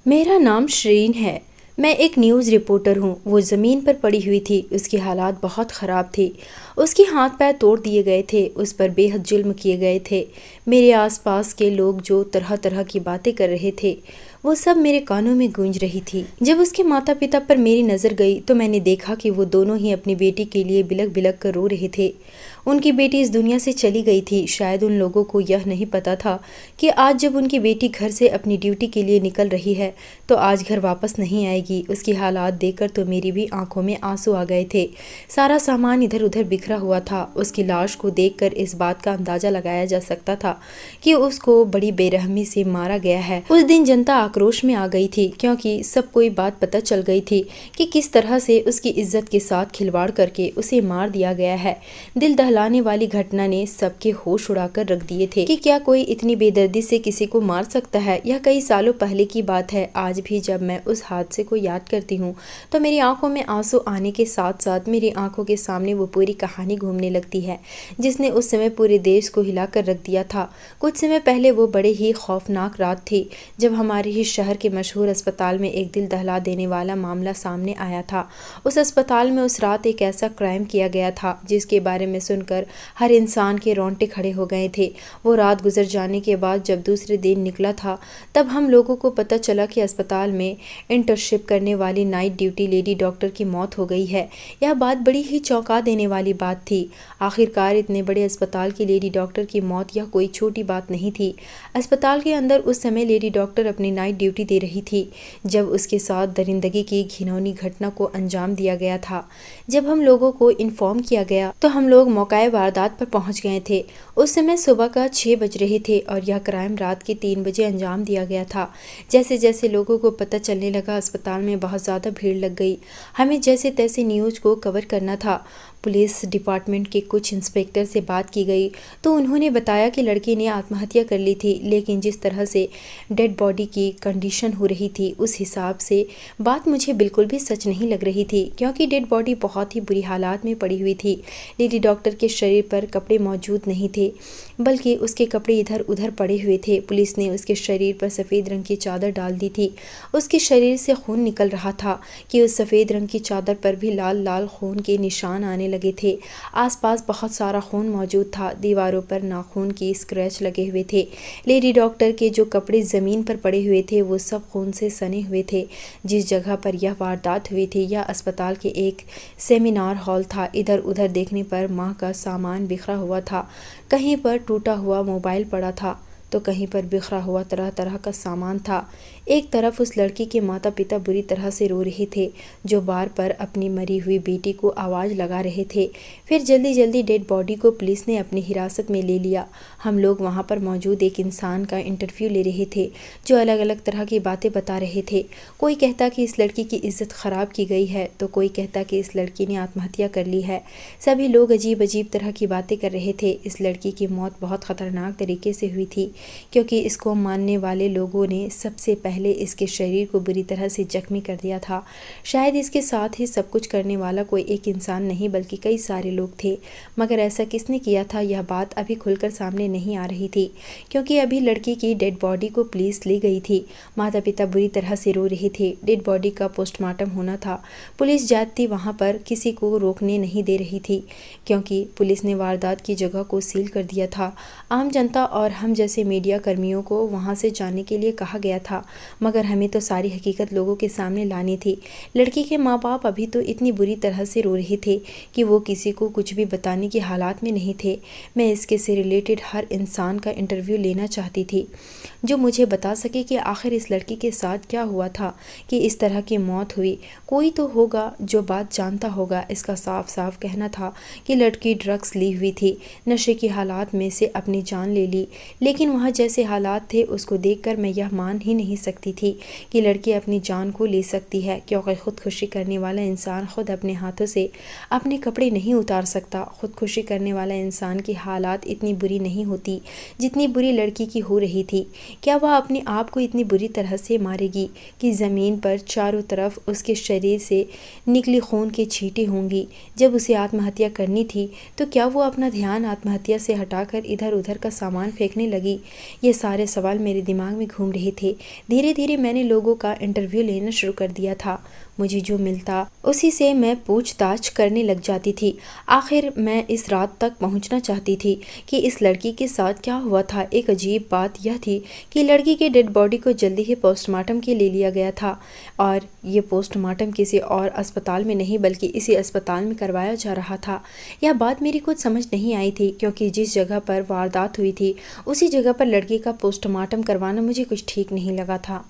मेरा नाम श्रीन है। मैं एक न्यूज़ रिपोर्टर हूँ। वो ज़मीन पर पड़ी हुई थी। उसकी हालात बहुत ख़राब थी। उसके हाथ पैर तोड़ दिए गए थे। उस पर बेहद जुल्म किए गए थे। मेरे आसपास के लोग जो तरह तरह की बातें कर रहे थे वो सब मेरे कानों में गूंज रही थी। जब उसके माता पिता पर मेरी नज़र गई तो मैंने देखा कि वो दोनों ही अपनी बेटी के लिए बिलख बिलख कर रो रहे थे। उनकी बेटी इस दुनिया से चली गई थी। शायद उन लोगों को यह नहीं पता था कि आज जब उनकी बेटी घर से अपनी ड्यूटी के लिए निकल रही है तो आज घर वापस नहीं आएगी। उसकी हालात देखकर तो मेरी भी आंखों में आंसू आ गए थे। सारा सामान इधर उधर बिखरा हुआ था। उसकी लाश को देखकर इस बात का अंदाजा लगाया जा सकता था कि उसको बड़ी बेरहमी से मारा गया है। उस दिन जनता आक्रोश में आ गई थी क्योंकि सब कोई बात पता चल गई थी कि किस तरह से उसकी इज्जत के साथ खिलवाड़ करके उसे मार दिया गया है। दिल दहलाने वाली घटना ने सबके होश उड़ाकर रख दिए थे कि क्या कोई इतनी बेदर्दी से किसी को मार सकता है। यह कई सालों पहले की बात है। आज भी जब मैं उस हादसे को याद करती हूँ तो मेरी आंखों में आंसू आने के साथ साथ मेरी आंखों के सामने वो पूरी कहानी घूमने लगती है जिसने उस समय पूरे देश को हिलाकर रख दिया था। कुछ समय पहले वो बड़े ही खौफनाक रात थी जब हमारे ही शहर के मशहूर अस्पताल में एक दिल दहला देने वाला मामला सामने आया था। उस अस्पताल में उस रात एक ऐसा क्राइम किया गया था जिसके बारे में सुनकर हर इंसान के रोंगटे खड़े हो गए थे। वो रात गुजर जाने के बाद जब दूसरे दिन निकला था तब हम लोगों को पता चला कि अस्पताल में इंटर्नशिप करने वाली नाइट ड्यूटी लेडी डॉक्टर की मौत हो गई है। यह बात बड़ी ही चौंका देने वाली बात थी। आखिरकार इतने बड़े अस्पताल की लेडी डॉक्टर की मौत यह कोई छोटी बात नहीं थी। अस्पताल के अंदर उस समय लेडी डॉक्टर अपनी नाइट ड्यूटी दे रही थी जब उसके साथ दरिंदगी की घिनौनी घटना को अंजाम दिया गया था। जब हम लोगों को इन्फॉर्म किया गया तो हम लोग मौकाए वारदात पर पहुंच गए थे। उस समय सुबह का 6 बज रहे थे और यह क्राइम रात के 3 बजे अंजाम दिया गया था। जैसे जैसे लोगों को पता चलने लगा अस्पताल में बहुत ज़्यादा भीड़ लग गई। हमें जैसे तैसे न्यूज़ को कवर करना था। पुलिस डिपार्टमेंट के कुछ इंस्पेक्टर से बात की गई तो उन्होंने बताया कि लड़की ने आत्महत्या कर ली थी, लेकिन जिस तरह से डेड बॉडी की कंडीशन हो रही थी उस हिसाब से बात मुझे बिल्कुल भी सच नहीं लग रही थी क्योंकि डेड बॉडी बहुत ही बुरी हालात में पड़ी हुई थी। लेडी डॉक्टर के शरीर पर कपड़े मौजूद नहीं थे बल्कि उसके कपड़े इधर उधर पड़े हुए थे। पुलिस ने उसके शरीर पर सफ़ेद रंग की चादर डाल दी थी। उसके शरीर से खून निकल रहा था कि उस सफ़ेद रंग की चादर पर भी लाल लाल खून के निशान आने लगे थे। आसपास बहुत सारा खून मौजूद था। दीवारों पर नाखून की स्क्रैच लगे हुए थे। लेडी डॉक्टर के जो कपड़े ज़मीन पर पड़े हुए थे वो सब खून से सने हुए थे। जिस जगह पर यह वारदात हुई थी यह अस्पताल के एक सेमिनार हॉल था। इधर उधर देखने पर माँ का सामान बिखरा हुआ था। कहीं पर टूटा हुआ मोबाइल पड़ा था तो कहीं पर बिखरा हुआ तरह तरह का सामान था। एक तरफ उस लड़की के माता पिता बुरी तरह से रो रहे थे जो बार पर अपनी मरी हुई बेटी को आवाज़ लगा रहे थे। फिर जल्दी जल्दी डेड बॉडी को पुलिस ने अपनी हिरासत में ले लिया। हम लोग वहाँ पर मौजूद एक इंसान का इंटरव्यू ले रहे थे जो अलग अलग तरह की बातें बता रहे थे। कोई कहता कि इस लड़की की इज्जत ख़राब की गई है तो कोई कहता कि इस लड़की ने आत्महत्या कर ली है। सभी लोग अजीब अजीब तरह की बातें कर रहे थे। इस लड़की की मौत बहुत ख़तरनाक तरीके से हुई थी क्योंकि इसको मानने वाले लोगों ने सबसे पहले इसके शरीर को बुरी तरह से जख्मी कर दिया था। शायद इसके साथ ही सब कुछ करने वाला कोई एक इंसान नहीं बल्कि कई सारे लोग थे, मगर ऐसा किसने किया था यह बात अभी खुलकर सामने नहीं आ रही थी क्योंकि अभी लड़की की डेड बॉडी को पुलिस ले गई थी। माता पिता बुरी तरह से रो रहे थे। डेड बॉडी का पोस्टमार्टम होना था। पुलिस जाती वहाँ पर किसी को रोकने नहीं दे रही थी क्योंकि पुलिस ने वारदात की जगह को सील कर दिया था। आम जनता और हम जैसे मीडिया कर्मियों को वहां से जाने के लिए कहा गया था, मगर हमें तो सारी हकीकत लोगों के सामने लानी थी। लड़की के माँ बाप अभी तो इतनी बुरी तरह से रो रहे थे कि वो किसी को कुछ भी बताने की हालात में नहीं थे। मैं इसके से रिलेटेड हर इंसान का इंटरव्यू लेना चाहती थी जो मुझे बता सके कि आखिर इस लड़की के साथ क्या हुआ था कि इस तरह की मौत हुई। कोई तो होगा जो बात जानता होगा। इसका साफ साफ कहना था कि लड़की ड्रग्स ली हुई थी, नशे की हालात में से अपनी जान ले ली, लेकिन वहाँ जैसे हालात थे उसको देखकर मैं यह मान ही नहीं सकती थी कि लड़की अपनी जान को ले सकती है क्योंकि खुदकुशी करने वाला इंसान खुद अपने हाथों से अपने कपड़े नहीं उतार सकता। खुदकुशी करने वाला इंसान की हालात इतनी बुरी नहीं होती जितनी बुरी लड़की की हो रही थी। क्या वह अपने आप को इतनी बुरी तरह से मारेगी कि ज़मीन पर चारों तरफ उसके शरीर से निकली खून की छींटे होंगी। जब उसे आत्महत्या करनी थी तो क्या वो अपना ध्यान आत्महत्या से हटाकर इधर उधर का सामान फेंकने लगी। ये सारे सवाल मेरे दिमाग में घूम रहे थे। धीरे धीरे धीरे मैंने लोगों का इंटरव्यू लेना शुरू कर दिया था। मुझे जो मिलता उसी से मैं पूछताछ करने लग जाती थी। आखिर मैं इस रात तक पहुंचना चाहती थी कि इस लड़की के साथ क्या हुआ था। एक अजीब बात यह थी कि लड़की के डेड बॉडी को जल्दी ही पोस्टमार्टम के ले लिया गया था और ये पोस्टमार्टम किसी और अस्पताल में नहीं बल्कि इसी अस्पताल में करवाया जा रहा था। यह बात मेरी कुछ समझ नहीं आई थी क्योंकि जिस जगह पर वारदात हुई थी उसी जगह पर लड़की का पोस्टमार्टम करवाना मुझे कुछ ठीक नहीं लगा था।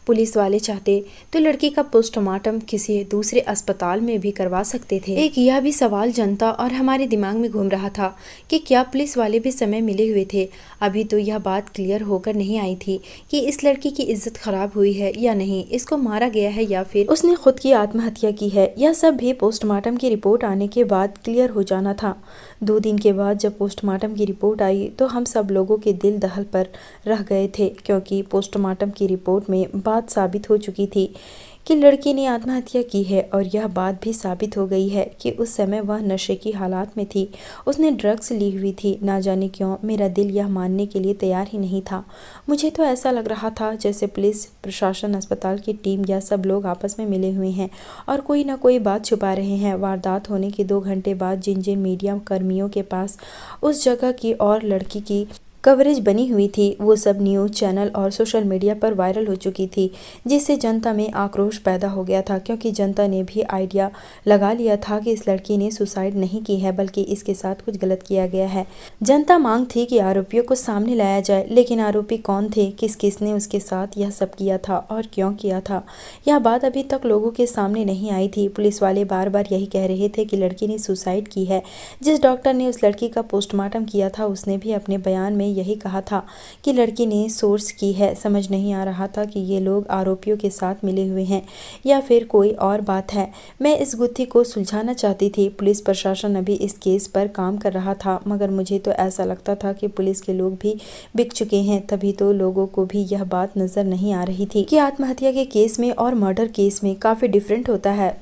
पुलिस वाले चाहते तो लड़की का पोस्टमार्टम किसी दूसरे अस्पताल में भी करवा सकते थे। एक यह भी सवाल जनता और हमारे दिमाग में घूम रहा था कि क्या पुलिस वाले भी समय मिले हुए थे। अभी तो यह बात क्लियर होकर नहीं आई थी कि इस लड़की की इज्जत खराब हुई है या नहीं, इसको मारा गया है या फिर उसने खुद की आत्महत्या की है। यह सब भी पोस्टमार्टम की रिपोर्ट आने के बाद क्लियर हो जाना था। 2 दिन के बाद जब पोस्टमार्टम की रिपोर्ट आई तो हम सब लोगों के दिल दहल पर रह गए थे क्योंकि पोस्टमार्टम की रिपोर्ट में बात साबित हो चुकी थी कि लड़की ने आत्महत्या की है और यह बात भी साबित हो गई है कि उस समय वह नशे की हालात में थी। उसने ड्रग्स ली हुई थी। ना जाने क्यों मेरा दिल यह मानने के लिए तैयार ही नहीं था। मुझे तो ऐसा लग रहा था जैसे पुलिस प्रशासन, अस्पताल की टीम या सब लोग आपस में मिले हुए हैं और कोई ना कोई बात छुपा रहे हैं। वारदात होने के 2 घंटे बाद जिन जिन मीडिया कर्मियों के पास उस जगह की और लड़की की कवरेज बनी हुई थी वो सब न्यूज़ चैनल और सोशल मीडिया पर वायरल हो चुकी थी, जिससे जनता में आक्रोश पैदा हो गया था क्योंकि जनता ने भी आइडिया लगा लिया था कि इस लड़की ने सुसाइड नहीं की है बल्कि इसके साथ कुछ गलत किया गया है। जनता मांग थी कि आरोपियों को सामने लाया जाए, लेकिन आरोपी कौन थे, किस किसने उसके साथ यह सब किया था और क्यों किया था, यह बात अभी तक लोगों के सामने नहीं आई थी। पुलिस वाले बार बार यही कह रहे थे कि लड़की ने सुसाइड की है। जिस डॉक्टर ने उस लड़की का पोस्टमार्टम किया था उसने भी अपने बयान में यही कहा था कि लड़की ने सोर्स की है। समझ नहीं आ रहा था कि ये लोग आरोपियों के साथ मिले हुए हैं या फिर कोई और बात है। मैं इस गुत्थी को सुलझाना चाहती थी। पुलिस प्रशासन अभी इस केस पर काम कर रहा था मगर मुझे तो ऐसा लगता था कि पुलिस के लोग भी बिक चुके हैं। तभी तो लोगों को भी यह बात नजर नहीं आ रही थी कि आत्महत्या के केस में और मर्डर केस में काफ़ी डिफरेंट होता है।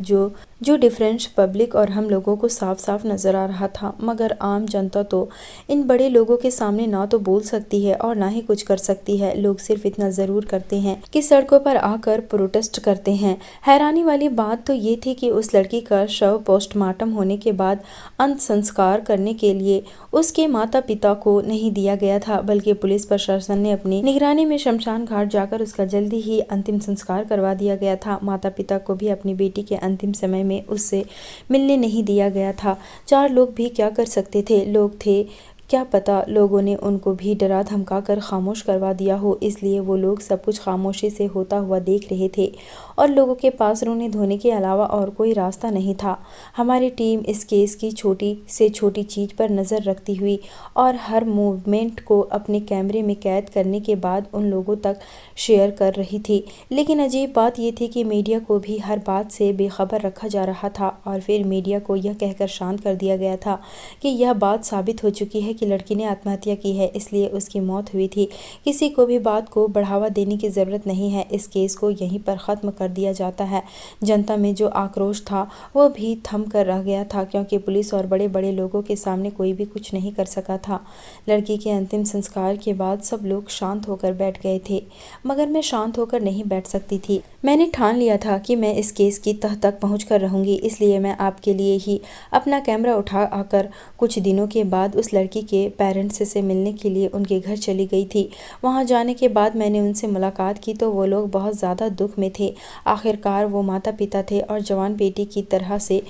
जो डिफरेंस पब्लिक और हम लोगों को साफ साफ नज़र आ रहा था। मगर आम जनता तो इन बड़े लोगों के सामने ना तो बोल सकती है और ना ही कुछ कर सकती है। लोग सिर्फ इतना ज़रूर करते हैं कि सड़कों पर आकर प्रोटेस्ट करते हैं। हैरानी वाली बात तो ये थी कि उस लड़की का शव पोस्टमार्टम होने के बाद अंत संस्कार करने के लिए उसके माता पिता को नहीं दिया गया था बल्कि पुलिस प्रशासन ने अपनी निगरानी में शमशान घाट जाकर उसका जल्दी ही अंतिम संस्कार करवा दिया गया था। माता पिता को भी अपनी बेटी के अंतिम समय में उससे मिलने नहीं दिया गया था। 4 लोग भी क्या कर सकते थे। लोग थे, क्या पता लोगों ने उनको भी डरा धमका कर खामोश करवा दिया हो, इसलिए वो लोग सब कुछ खामोशी से होता हुआ देख रहे थे और लोगों के पास रोने धोने के अलावा और कोई रास्ता नहीं था। हमारी टीम इस केस की छोटी से छोटी चीज़ पर नज़र रखती हुई और हर मूवमेंट को अपने कैमरे में कैद करने के बाद उन लोगों तक शेयर कर रही थी। लेकिन अजीब बात यह थी कि मीडिया को भी हर बात से बेखबर रखा जा रहा था और फिर मीडिया को यह कहकर शांत कर दिया गया था कि यह बात साबित हो चुकी है कि लड़की ने आत्महत्या की है, इसलिए उसकी मौत हुई थी। किसी को भी बात को बढ़ावा देने की ज़रूरत नहीं है। इस केस को यहीं पर ख़त्म कर दिया जाता है। जनता में जो आक्रोश था वो भी थम कर रह गया था क्योंकि पुलिस और बड़े बड़े लोगों के सामने कोई भी कुछ नहीं कर सका था। लड़की के अंतिम संस्कार के बाद सब लोग शांत होकर बैठ गए थे मगर मैं शांत होकर नहीं बैठ सकती थी। मैंने ठान लिया था कि मैं इस केस की तह तक पहुँच कर रहूँगी, इसलिए मैं आपके लिए ही अपना कैमरा उठा आकर कुछ दिनों के बाद उस लड़की के पेरेंट्स से मिलने के लिए उनके घर चली गई थी। वहां जाने के बाद मैंने उनसे मुलाकात की तो वो लोग बहुत ज़्यादा दुख में थे। आखिरकार वो माता पिता थे और जवान बेटी की तरह से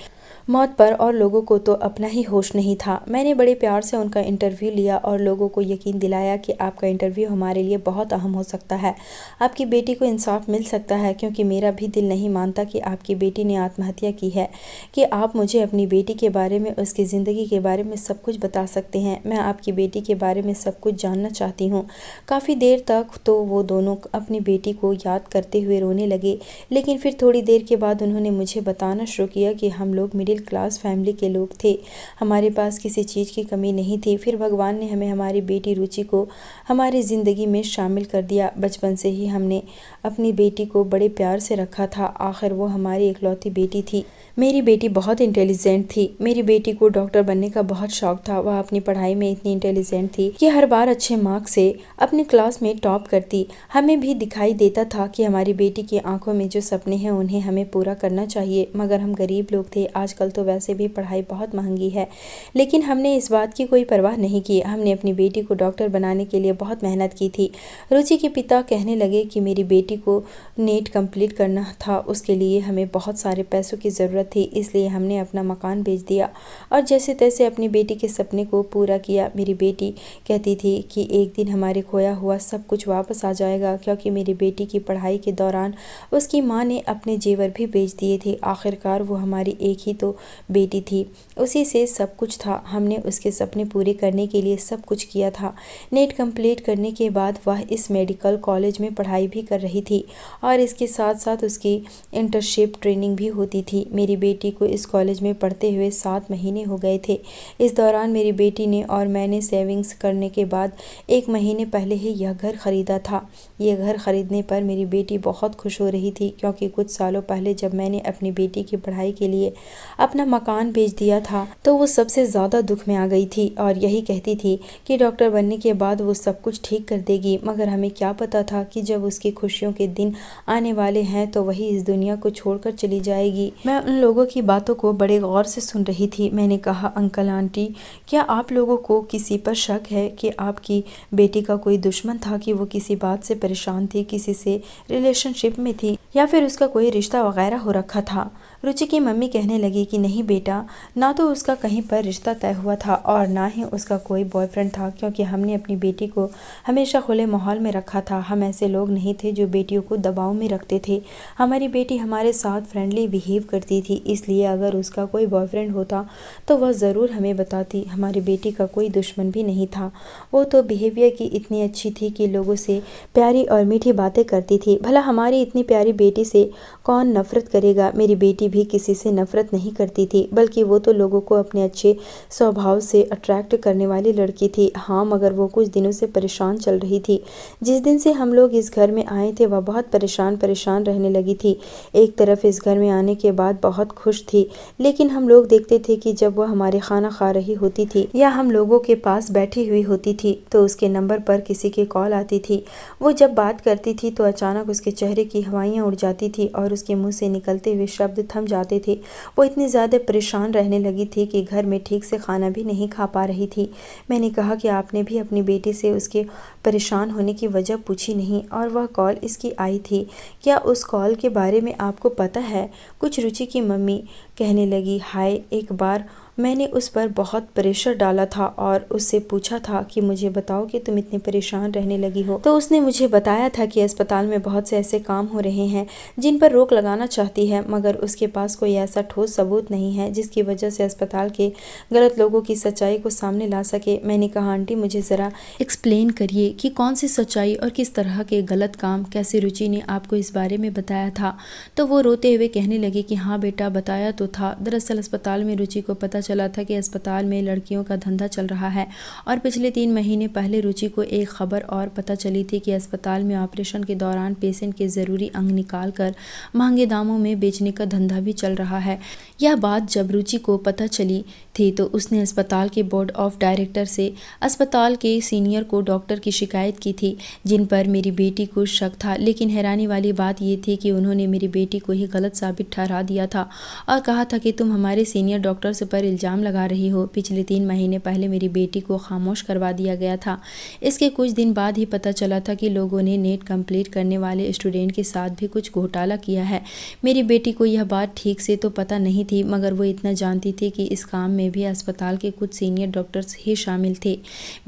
मौत पर और लोगों को तो अपना ही होश नहीं था। मैंने बड़े प्यार से उनका इंटरव्यू लिया और लोगों को यकीन दिलाया कि आपका इंटरव्यू हमारे लिए बहुत अहम हो सकता है। आपकी बेटी को इंसाफ मिल सकता है क्योंकि मेरा भी दिल नहीं मानता कि आपकी बेटी ने आत्महत्या की है। कि आप मुझे अपनी बेटी के बारे में, उसकी ज़िंदगी के बारे में सब कुछ बता सकते हैं। मैं आपकी बेटी के बारे में सब कुछ जानना चाहती हूँ। काफ़ी देर तक तो वो दोनों अपनी बेटी को याद करते हुए रोने लगे, लेकिन फिर थोड़ी देर के बाद उन्होंने मुझे बताना शुरू किया कि हम लोग मिडिल क्लास फैमिली के लोग थे। हमारे पास किसी चीज़ की कमी नहीं थी। फिर भगवान ने हमें हमारी बेटी रुचि को हमारी ज़िंदगी में शामिल कर दिया। बचपन से ही हमने अपनी बेटी को बड़े प्यार से रखा था। आखिर वो हमारी इकलौती बेटी थी। मेरी बेटी बहुत इंटेलिजेंट थी। मेरी बेटी को डॉक्टर बनने का बहुत शौक था। वह अपनी पढ़ाई में इतनी इंटेलिजेंट थी कि हर बार अच्छे मार्क्स से अपने क्लास में टॉप करती। हमें भी दिखाई देता था कि हमारी बेटी की आंखों में जो सपने हैं उन्हें हमें पूरा करना चाहिए, मगर हम गरीब लोग थे। आजकल तो वैसे भी पढ़ाई बहुत महंगी है, लेकिन हमने इस बात की कोई परवाह नहीं की। हमने अपनी बेटी को डॉक्टर बनाने के लिए बहुत मेहनत की थी। रुचि के पिता कहने लगे कि मेरी बेटी को नेट कंप्लीट करना था, उसके लिए हमें बहुत सारे पैसों की ज़रूरत थी, इसलिए हमने अपना मकान बेच दिया और जैसे तैसे अपनी बेटी के सपने को पूरा किया। मेरी बेटी कहती थी कि एक दिन हमारे खोया हुआ सब कुछ वापस आ जाएगा, क्योंकि मेरी बेटी की पढ़ाई के दौरान उसकी माँ ने अपने जेवर भी बेच दिए थे। आखिरकार वो हमारी एक ही तो बेटी थी, उसी से सब कुछ था। हमने उसके सपने पूरे करने के लिए सब कुछ किया था। नेट कंप्लीट करने के बाद वह इस मेडिकल कॉलेज में पढ़ाई भी कर रही थी और इसके साथ साथ उसकी इंटर्नशिप ट्रेनिंग भी होती थी। मेरी बेटी को इस कॉलेज में पढ़ते हुए 7 महीने हो गए थे। इस दौरान मेरी बेटी ने और मैंने सेविंग्स करने के बाद 1 महीने पहले ही यह घर खरीदा था। यह घर खरीदने पर मेरी बेटी बहुत खुश हो रही थी, क्योंकि कुछ सालों पहले जब मैंने अपनी बेटी की पढ़ाई के लिए अपना मकान बेच दिया था तो वो सबसे ज़्यादा दुख में आ गई थी और यही कहती थी कि डॉक्टर बनने के बाद वो सब कुछ ठीक कर देगी। मगर हमें क्या पता था कि जब उसकी खुशियों के दिन आने वाले हैं तो वही इस दुनिया को छोड़कर चली जाएगी। मैं उन लोगों की बातों को बड़े गौर से सुन रही थी। मैंने कहा, अंकल आंटी, क्या आप लोगों को किसी पर शक है कि आपकी बेटी का कोई दुश्मन था, कि वो किसी बात से परेशान थी, किसी से रिलेशनशिप में थी, या फिर उसका कोई रिश्ता वगैरह हो रखा था? रुचि की मम्मी कहने लगी कि नहीं बेटा, ना तो उसका कहीं पर रिश्ता तय हुआ था और ना ही उसका कोई बॉयफ्रेंड था, क्योंकि हमने अपनी बेटी को हमेशा खुले माहौल में रखा था। हम ऐसे लोग नहीं थे जो बेटियों को दबाव में रखते थे। हमारी बेटी हमारे साथ फ्रेंडली बिहेव करती थी, इसलिए अगर उसका कोई बॉयफ्रेंड होता तो वह ज़रूर हमें बताती। हमारी बेटी का कोई दुश्मन भी नहीं था। वो तो बिहेवियर की इतनी अच्छी थी कि लोगों से प्यारी और मीठी बातें करती थी। भला हमारी इतनी प्यारी बेटी से कौन नफरत करेगा? मेरी बेटी भी किसी से नफरत नहीं करती थी, बल्कि वो तो लोगों को अपने अच्छे स्वभाव से अट्रैक्ट करने वाली लड़की थी। हाँ, मगर वो कुछ दिनों से परेशान चल रही थी। जिस दिन से हम लोग इस घर में आए थे वह बहुत परेशान रहने लगी थी। एक तरफ इस घर में आने के बाद बहुत खुश थी, लेकिन हम लोग देखते थे कि जब वह हमारे खाना खा रही होती थी या हम लोगों के पास बैठी हुई होती थी तो उसके नंबर पर किसी की कॉल आती थी। वो जब बात करती थी तो अचानक उसके चेहरे की हवाइयाँ उड़ जाती थी और उसके मुंह से निकलते हुए शब्द थम जाते थे। वो इतनी ज़्यादा परेशान रहने लगी थी कि घर में ठीक से खाना भी नहीं खा पा रही थी। मैंने कहा कि आपने भी अपनी बेटी से उसके परेशान होने की वजह पूछी नहीं, और वह कॉल इसकी आई थी। क्या उस कॉल के बारे में आपको पता है? कुछ रुचि की मम्मी कहने लगी। हाय, एक बार मैंने उस पर बहुत प्रेशर डाला था और उससे पूछा था कि मुझे बताओ कि तुम इतनी परेशान रहने लगी हो, तो उसने मुझे बताया था कि अस्पताल में बहुत से ऐसे काम हो रहे हैं जिन पर रोक लगाना चाहती है, मगर उसके पास कोई ऐसा ठोस सबूत नहीं है जिसकी वजह से अस्पताल के गलत लोगों की सच्चाई को सामने ला सके। मैंने कहा, आंटी मुझे ज़रा एक्सप्लेन करिए कि कौन सी सच्चाई और किस तरह के गलत काम, कैसे रुचि ने आपको इस बारे में बताया था? तो वो रोते हुए कहने लगी कि हाँ बेटा, बताया तो था। दरअसल अस्पताल में रुचि को पता चला था कि अस्पताल में लड़कियों का धंधा चल रहा है, और पिछले 3 महीने पहले रुचि को एक खबर और पता चली थी कि अस्पताल में ऑपरेशन के दौरान पेशेंट के ज़रूरी अंग निकालकर महंगे दामों में बेचने का धंधा भी चल रहा है। यह बात जब रुचि को पता चली थी तो उसने अस्पताल के बोर्ड ऑफ डायरेक्टर से अस्पताल के सीनियर को डॉक्टर की शिकायत की थी, जिन पर मेरी बेटी को शक था। लेकिन हैरानी वाली बात ये थी कि उन्होंने मेरी बेटी को ही गलत साबित ठहरा दिया था और कहा था कि तुम हमारे सीनियर डॉक्टर से पर इल्ज़ाम लगा रही हो। पिछले 3 महीने पहले मेरी बेटी को खामोश करवा दिया गया था। इसके कुछ दिन बाद ही पता चला था कि लोगों ने नेट कंप्लीट करने वाले स्टूडेंट के साथ भी कुछ घोटाला किया है। मेरी बेटी को यह बात ठीक से तो पता नहीं थी, मगर वो इतना जानती थी कि इस काम में भी अस्पताल के कुछ सीनियर डॉक्टर्स ही शामिल थे।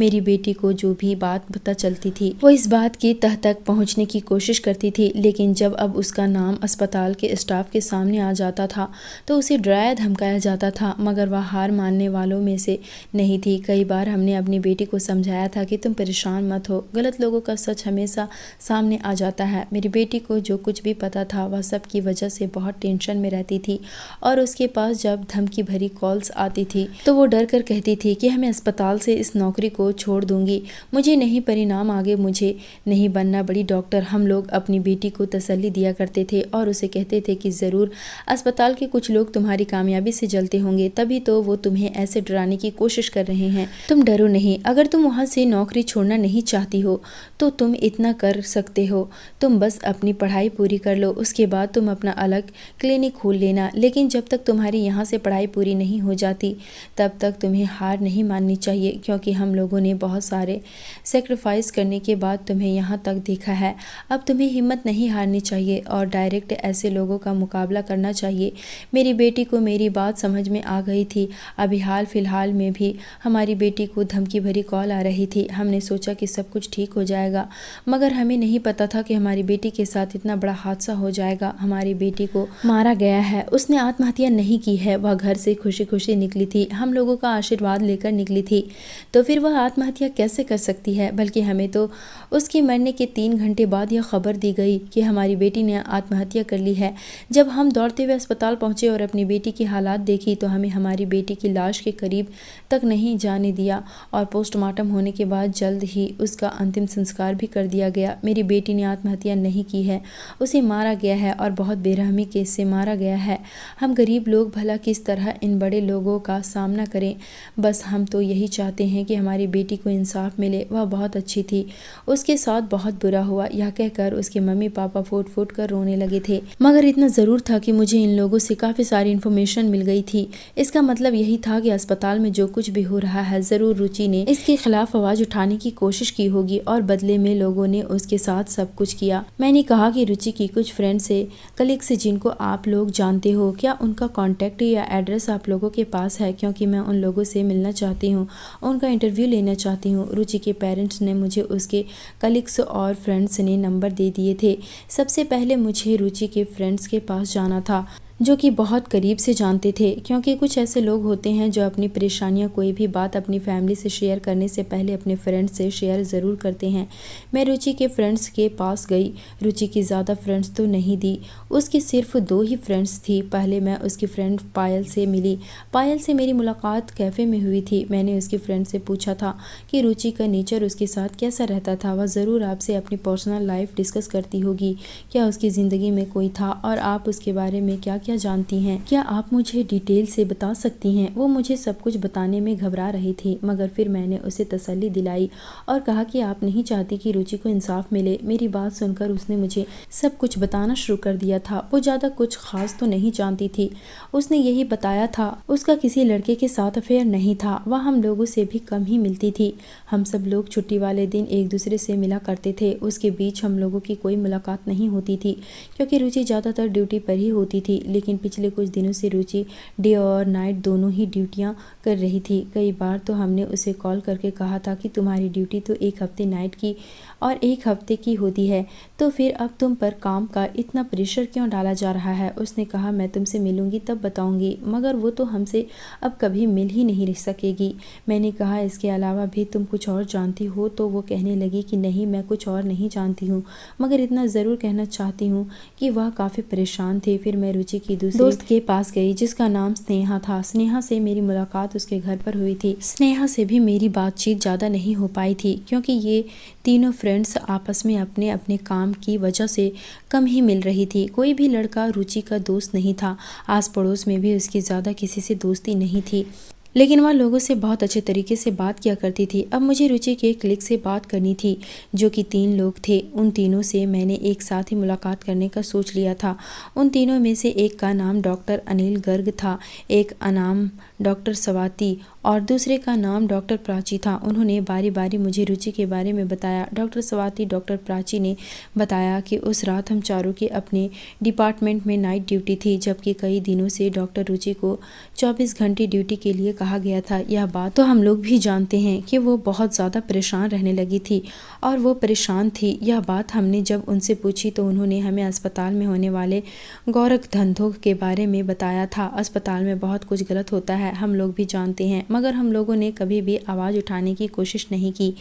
मेरी बेटी को जो भी बात पता चलती थी वो इस बात की तह तक पहुंचने की कोशिश करती थी, लेकिन जब अब उसका नाम अस्पताल के स्टाफ के सामने आ जाता था तो उसे डराया धमकाया जाता था। मगर वह हार मानने वालों में से नहीं थी। कई बार हमने अपनी बेटी को समझाया था कि तुम परेशान मत हो, गलत लोगों का सच हमेशा सामने आ जाता है। मेरी बेटी को जो कुछ भी पता था वह सब की वजह से बहुत टेंशन में रहती थी और उसके पास जब धमकी भरी कॉल्स आती थी तो वो डर कर कहती थी कि मैं अस्पताल से इस नौकरी को छोड़ दूंगी, मुझे नहीं परिणाम आगे मुझे नहीं बनना बड़ी डॉक्टर। हम लोग अपनी बेटी को तसल्ली दिया करते थे और उसे कहते थे कि ज़रूर अस्पताल के कुछ लोग तुम्हारी कामयाबी से जलते होंगे, तभी तो वो तुम्हें ऐसे डराने की कोशिश कर रहे हैं। तुम डरो नहीं, अगर तुम वहाँ से नौकरी छोड़ना नहीं चाहती हो तो तुम इतना कर सकते हो, तुम बस अपनी पढ़ाई पूरी कर लो, उसके बाद तुम अपना अलग क्लिनिक खोल लेना। लेकिन जब तक तुम्हारी यहाँ से पढ़ाई पूरी नहीं हो जाती तब तक तुम्हें हार नहीं माननी चाहिए, क्योंकि हम लोगों ने बहुत सारे सेक्रीफाइस करने के बाद तुम्हें यहाँ तक देखा है। अब तुम्हें हिम्मत नहीं हारनी चाहिए और डायरेक्ट ऐसे लोगों का मुकाबला करना चाहिए। मेरी बेटी को मेरी बात समझ में आ गई थी। अभी हाल फिलहाल में भी हमारी बेटी को धमकी भरी कॉल आ रही थी। हमने सोचा कि सब कुछ ठीक हो जाएगा, मगर हमें नहीं पता था कि हमारी बेटी के साथ इतना बड़ा हादसा हो जाएगा। हमारी बेटी को मारा गया है, उसने आत्महत्या नहीं की है, वह घर से खुशी खुशी निकली थी, हम लोगों का आशीर्वाद लेकर निकली थी, तो फिर वह आत्महत्या कैसे कर सकती है। बल्कि हमें तो उसके मरने के 3 घंटे बाद यह खबर दी गई कि हमारी बेटी ने आत्महत्या कर ली है। जब हम दौड़ते हुए अस्पताल पहुंचे और अपनी बेटी की हालात देखी तो हमें हमारी बेटी की लाश के करीब तक नहीं जाने दिया और पोस्टमार्टम होने के बाद जल्द ही उसका अंतिम संस्कार भी कर दिया गया। मेरी बेटी ने आत्महत्या नहीं की है, उसे मारा गया है और बहुत बेरहमी के से मारा गया है। हम गरीब लोग भला किस तरह इन बड़े लोगों का सामना करें। बस हम तो यही चाहते हैं कि हमारी बेटी को इंसाफ मिले। वह बहुत अच्छी थी, उसके साथ बहुत बुरा हुआ। यह कहकर उसके मम्मी पापा फूट फूट कर रोने लगे थे। मगर इतना ज़रूर था कि मुझे इन लोगों से काफ़ी सारी इन्फॉर्मेशन मिल गई थी। इसका मतलब यही था कि अस्पताल में जो कुछ भी हो रहा है ज़रूर रुचि ने इसके खिलाफ आवाज़ उठाने की कोशिश की होगी और बदले में लोगों ने उसके साथ सब कुछ किया। मैंने कहा कि रुचि की कुछ फ्रेंड से, कलीग से जिनको आप लोग जानते हो, क्या उनका कॉन्टैक्ट या एड्रेस आप लोगों के पास है, क्योंकि मैं उन लोगों से मिलना चाहती हूँ, उनका इंटरव्यू लेना चाहती हूँ। रुचि के पेरेंट्स ने मुझे उसके कलीग्स और फ्रेंड्स ने नंबर दे दिए थे। सबसे पहले मुझे रुचि के फ्रेंड्स के पास जाना था जो कि बहुत करीब से जानते थे, क्योंकि कुछ ऐसे लोग होते हैं जो अपनी परेशानियां कोई भी बात अपनी फैमिली से शेयर करने से पहले अपने फ्रेंड्स से शेयर ज़रूर करते हैं। मैं रुचि के फ्रेंड्स के पास गई। रुचि की ज़्यादा फ्रेंड्स तो नहीं दी, उसकी सिर्फ 2 ही फ्रेंड्स थी। पहले मैं उसकी फ्रेंड पायल से मिली। पायल से मेरी मुलाकात कैफ़े में हुई थी। मैंने उसकी फ्रेंड से पूछा था कि रुचि का नेचर उसके साथ कैसा रहता था। वह ज़रूर आपसे अपनी पर्सनल लाइफ डिस्कस करती होगी, क्या उसकी ज़िंदगी में कोई था और आप उसके बारे में क्या क्या जानती हैं, क्या आप मुझे डिटेल से बता सकती हैं। वो मुझे सब कुछ बताने में घबरा रही थी, मगर फिर मैंने उसे तसल्ली दिलाई और कहा कि आप नहीं चाहती कि रुचि को इंसाफ मिले। मेरी बात सुनकर उसने मुझे सब कुछ बताना शुरू कर दिया था। वो ज़्यादा कुछ खास तो नहीं जानती थी। उसने यही बताया था उसका किसी लड़के के साथ अफेयर नहीं था। वह हम लोगों से भी कम ही मिलती थी। हम सब लोग छुट्टी वाले दिन एक दूसरे से मिला करते थे। उसके बीच हम लोगों की कोई मुलाकात नहीं होती थी, क्योंकि रुचि ज़्यादातर ड्यूटी पर ही होती थी। लेकिन पिछले कुछ दिनों से रुचि डे और नाइट दोनों ही ड्यूटियां कर रही थी। कई बार तो हमने उसे कॉल करके कहा था कि तुम्हारी ड्यूटी तो एक हफ्ते नाइट की और एक हफ्ते की होती है, तो फिर अब तुम पर काम का इतना प्रेशर क्यों डाला जा रहा है। उसने कहा मैं तुमसे मिलूंगी तब बताऊंगी, मगर वो तो हमसे अब कभी मिल ही नहीं रह सकेगी। मैंने कहा इसके अलावा भी तुम कुछ और जानती हो, तो वो कहने लगी कि नहीं, मैं कुछ और नहीं जानती हूँ, मगर इतना ज़रूर कहना चाहती हूँ कि वह काफ़ी परेशान थे। फिर मैं रुचि की दूसरी दोस्त के पास गई जिसका नाम स्नेहा था। स्नेहा से मेरी मुलाकात उसके घर पर हुई थी। स्नेहा से भी मेरी बातचीत ज़्यादा नहीं हो पाई थी, क्योंकि ये तीनों फ्रेंड्स आपस में अपने अपने काम की वजह से कम ही मिल रही थी। कोई भी लड़का रुचि का दोस्त नहीं था। आस पड़ोस में भी उसकी ज़्यादा किसी से दोस्ती नहीं थी, लेकिन वह लोगों से बहुत अच्छे तरीके से बात किया करती थी। अब मुझे रुचि के क्लिक से बात करनी थी, जो कि 3 लोग थे। उन तीनों से मैंने एक साथ ही मुलाकात करने का सोच लिया था। उन तीनों में से एक का नाम डॉक्टर अनिल गर्ग था, एक का नाम डॉक्टर स्वाति और दूसरे का नाम डॉक्टर प्राची था। उन्होंने बारी बारी मुझे रुचि के बारे में बताया। डॉक्टर स्वाति डॉक्टर प्राची ने बताया कि उस रात हम चारों की अपने डिपार्टमेंट में नाइट ड्यूटी थी, जबकि कई दिनों से डॉक्टर रुचि को 24 घंटे ड्यूटी के लिए कहा गया था। यह बात तो हम लोग भी जानते हैं कि वो बहुत ज़्यादा परेशान रहने लगी थी और वो परेशान थी। यह बात हमने जब उनसे पूछी तो उन्होंने हमें अस्पताल में होने वाले गौरख धंधों के बारे में बताया था। अस्पताल में बहुत कुछ गलत होता है। हम लोग भी जानते हैं, मगर हम लोगों ने कभी भी आवाज़ उठाने की कोशिश नहीं की,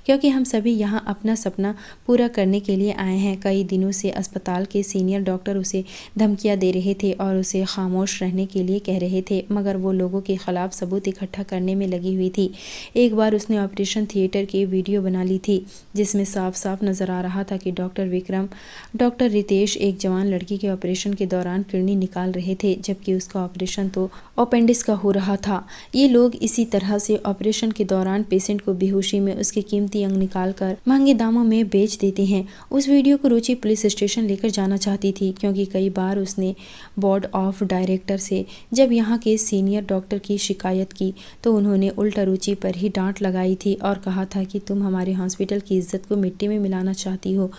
क्योंकि हम सभी यहाँ अपना सपना पूरा करने के लिए आए हैं। कई दिनों से अस्पताल के सीनियर डॉक्टर उसे धमकियाँ दे रहे थे और उसे खामोश रहने के लिए कह रहे थे, मगर वो लोगों के खिलाफ सबूत इकट्ठा करने में लगी हुई थी। एक बार उसने ऑपरेशन थिएटर की वीडियो बना ली थी, जिसमें साफ साफ नजर आ रहा था कि डॉक्टर विक्रम, डॉक्टर रितेश एक जवान लड़की के ऑपरेशन के दौरान किडनी निकाल रहे थे, जबकि उसका ऑपरेशन तो अपेंडिक्स का हो रहा था। ये लोग इसी तरह से ऑपरेशन के दौरान पेशेंट को बेहोशी में उसके कीमती अंग निकालकर महंगे दामों में बेच देते हैं। उस वीडियो को रुचि पुलिस स्टेशन लेकर जाना चाहती थी, क्योंकि कई बार उसने बोर्ड ऑफ डायरेक्टर से जब यहाँ के सीनियर डॉक्टर की शिकायत की तो उन्होंने उल्टा रुचि पर ही डांट लगाई थी और कहा था कि तुम हमारे हॉस्पिटल की इज्जत को मिट्टी में मिलाना चाहती हो,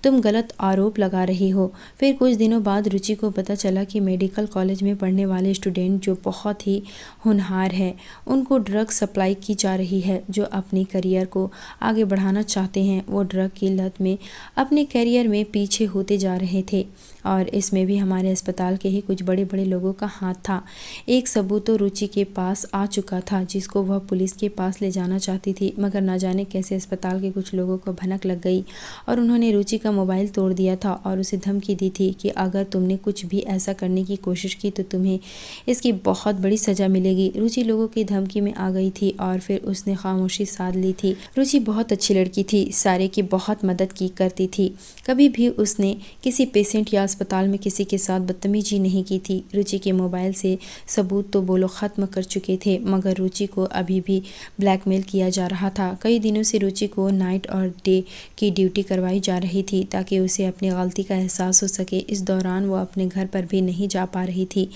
तुम गलत आरोप लगा रही हो। फिर कुछ दिनों बाद रुचि को पता चला कि मेडिकल कॉलेज में पढ़ने वाले स्टूडेंट जो बहुत ही होनहार है, उनको ड्रग सप्लाई की जा रही है। जो अपने करियर को आगे बढ़ाना चाहते हैं वो ड्रग की लत में अपने करियर में पीछे होते जा रहे थे, और इसमें भी हमारे अस्पताल के ही कुछ बड़े बड़े लोगों का हाथ था। एक सबूत तो रुचि के पास आ चुका था, जिसको वह पुलिस के पास ले जाना चाहती थी, मगर ना जाने कैसे अस्पताल के कुछ लोगों को भनक लग गई और उन्होंने रुचि का मोबाइल तोड़ दिया था और उसे धमकी दी थी कि अगर तुमने कुछ भी ऐसा करने की कोशिश की तो तुम्हें इसकी बहुत बड़ी सज़ा मिलेगी। रुचि लोगों की धमकी में आ गई थी और फिर उसने खामोशी साध ली थी। रुचि बहुत अच्छी लड़की थी, सारे की बहुत मदद की करती थी, कभी भी उसने किसी पेशेंट या अस्पताल में किसी के साथ बदतमीजी नहीं की थी। रुचि के मोबाइल से सबूत तो वो लोग ख़त्म कर चुके थे, मगर रुचि को अभी भी ब्लैकमेल किया जा रहा था। कई दिनों से रुचि को नाइट और डे की ड्यूटी करवाई जा रही थी ताकि उसे अपनी गलती का एहसास हो सके। इस दौरान वो अपने घर पर भी नहीं जा पा रही थी,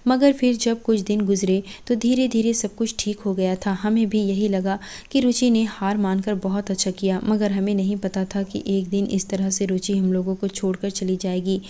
मगर फिर जब कुछ दिन गुजरे तो धीरे धीरे सब कुछ ठीक हो गया था। हमें भी यही लगा कि रुचि ने हार मानकर बहुत अच्छा किया, मगर हमें नहीं पता था कि एक दिन इस तरह से रुचि हम लोगों को छोड़कर चली जाएगी।